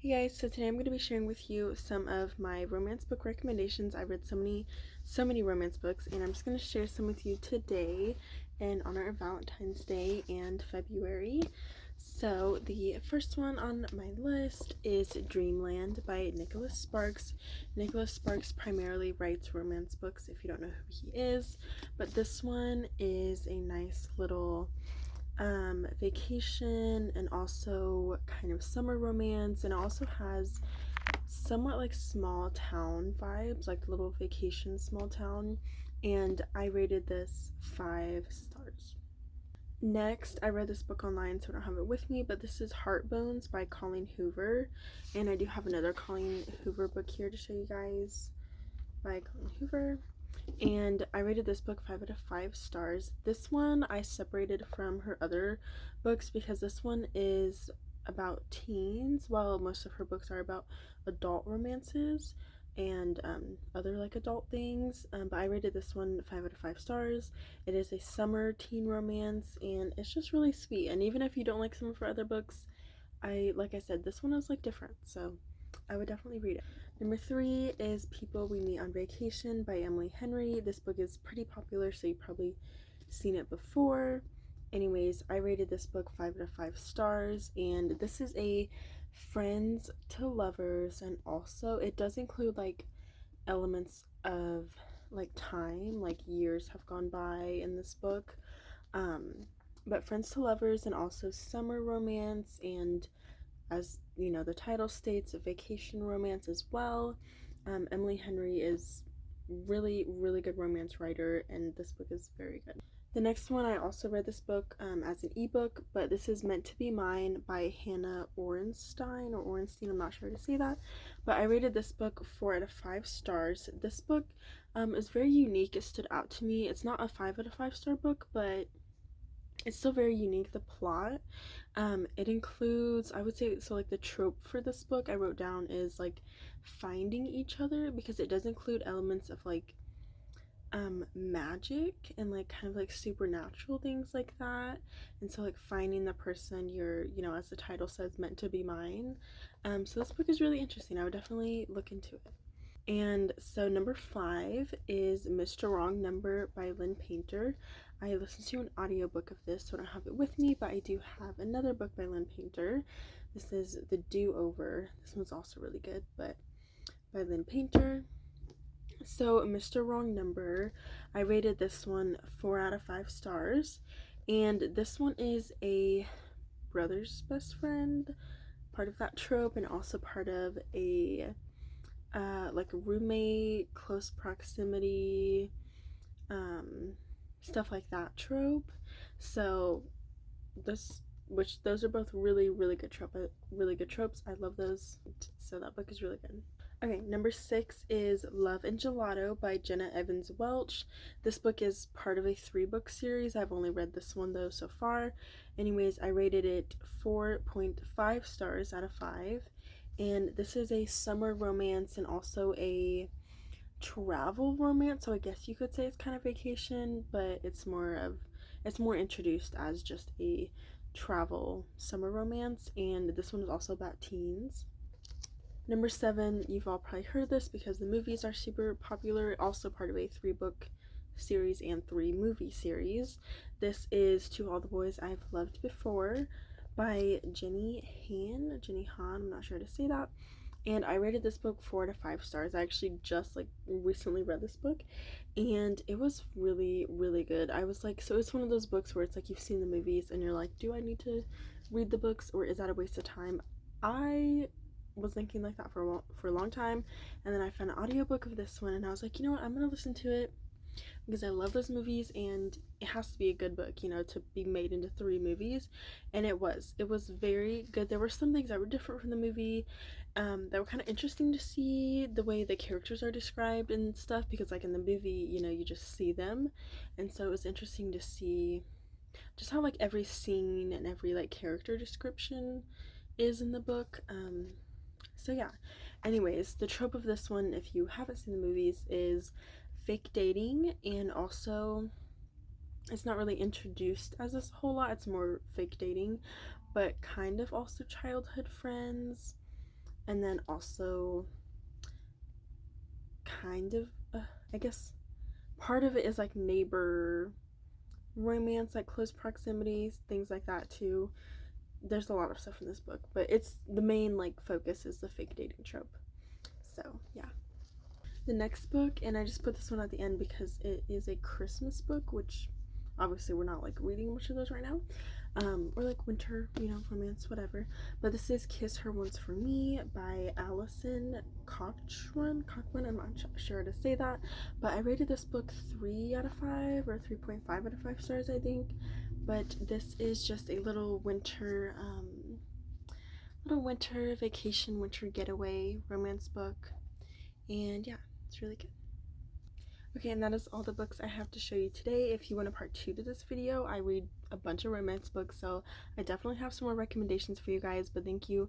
Hey guys, so today I'm going to be sharing with you some of my romance book recommendations. I read so many romance books, and I'm just going to share some with you today in honor of Valentine's Day and February. So the first one on my list is Dreamland by Nicholas Sparks. Nicholas Sparks primarily writes romance books, if you don't know who he is, but this one is a nice little vacation and also kind of summer romance, and it also has somewhat like small town vibes, like little vacation small town, and I rated this 5 stars. Next, I read this book online, so I don't have it with me, but this is Heartbones by Colleen Hoover, and I do have another Colleen Hoover book here to show you guys by Colleen Hoover. And I rated this book 5 out of 5 stars. This one I separated from her other books because this one is about teens, while most of her books are about adult romances and other like adult things. But I rated this one 5 out of 5 stars. It is a summer teen romance, and it's just really sweet. And even if you don't like some of her other books, like I said, this one is like different, so I would definitely read it. Number 3 is People We Meet on Vacation by Emily Henry. This book is pretty popular, so you've probably seen it before. Anyways, I rated this book 5 out of 5 stars, and this is a friends to lovers, and also it does include like elements of like time, like years have gone by in this book. But friends to lovers, and also summer romance, and as you know, the title states, a vacation romance as well. Emily Henry is really good romance writer, and this book is very good. The next one, I also read this book as an ebook, but this is Meant to Be Mine by Hannah Orenstein, I'm not sure how to say that, but I rated this book 4 out of 5 stars. This book is very unique. It stood out to me. It's not a 5 out of 5 star book, but it's still very unique. The plot, it includes, I would say, so like the trope for this book I wrote down is like finding each other, because it does include elements of like magic and like kind of like supernatural things like that, and so like finding the person you're, you know, as the title says, meant to be mine. So this book is really interesting. I would definitely look into it. And so number 5 is Mr. Wrong Number by Lynn Painter. I listened to an audiobook of this, so I don't have it with me, but I do have another book by Lynn Painter. This is The Do-Over. This one's also really good, but by Lynn Painter. So Mr. Wrong Number, I rated this one 4 out of 5 stars, and this one is a brother's best friend, part of that trope, and also part of a like a roommate, close proximity, stuff like that trope. So those are both really good tropes. I love those, so that book is really good. Okay, number 6 is Love and Gelato by Jenna Evans Welch. This book is part of a 3-book series. I've only read this one though so far. Anyways, I rated it 4.5 stars out of 5. And this is a summer romance and also a travel romance, so I guess you could say it's kind of vacation, but it's more introduced as just a travel summer romance, and this one is also about teens. Number 7, you've all probably heard this because the movies are super popular, also part of a 3-book series and 3-movie series. This is To All the Boys I've Loved Before by Jenny Han, I'm not sure how to say that. And I rated this book 4 out of 5 stars. I actually just like recently read this book, and it was really good. I was like, so it's one of those books where it's like you've seen the movies and you're like, do I need to read the books, or is that a waste of time? I was thinking like that for a long time, and then I found an audiobook of this one, and I was like, you know what, I'm gonna listen to it because I love those movies, and it has to be a good book, you know, to be made into 3 movies. And it was very good. There were some things that were different from the movie, that were kind of interesting to see, the way the characters are described and stuff, because like in the movie, you know, you just see them, and so it was interesting to see just how like every scene and every like character description is in the book. So yeah, anyways, the trope of this one, if you haven't seen the movies, is fake dating, and also it's not really introduced as this whole lot, it's more fake dating, but kind of also childhood friends, And then also kind of, I guess part of it is like neighbor romance, like close proximity, things like that too. There's a lot of stuff in this book, but it's the main like focus is the fake dating trope. So yeah. The next book, and I just put this one at the end because it is a Christmas book, which obviously we're not like reading much of those right now, or like winter, romance, whatever. But this is Kiss Her Once for Me by Allison Cochran. I'm not sure how to say that, but I rated this book 3 out of 5 or 3.5 out of 5 stars, I think. But this is just a little winter vacation, winter getaway romance book, and yeah, it's really good. Okay, and that is all the books I have to show you today. If you want a part 2 to this video, I read a bunch of romance books, so I definitely have some more recommendations for you guys. But thank you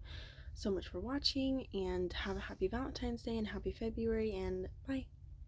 so much for watching, and have a happy Valentine's Day and happy February, and bye.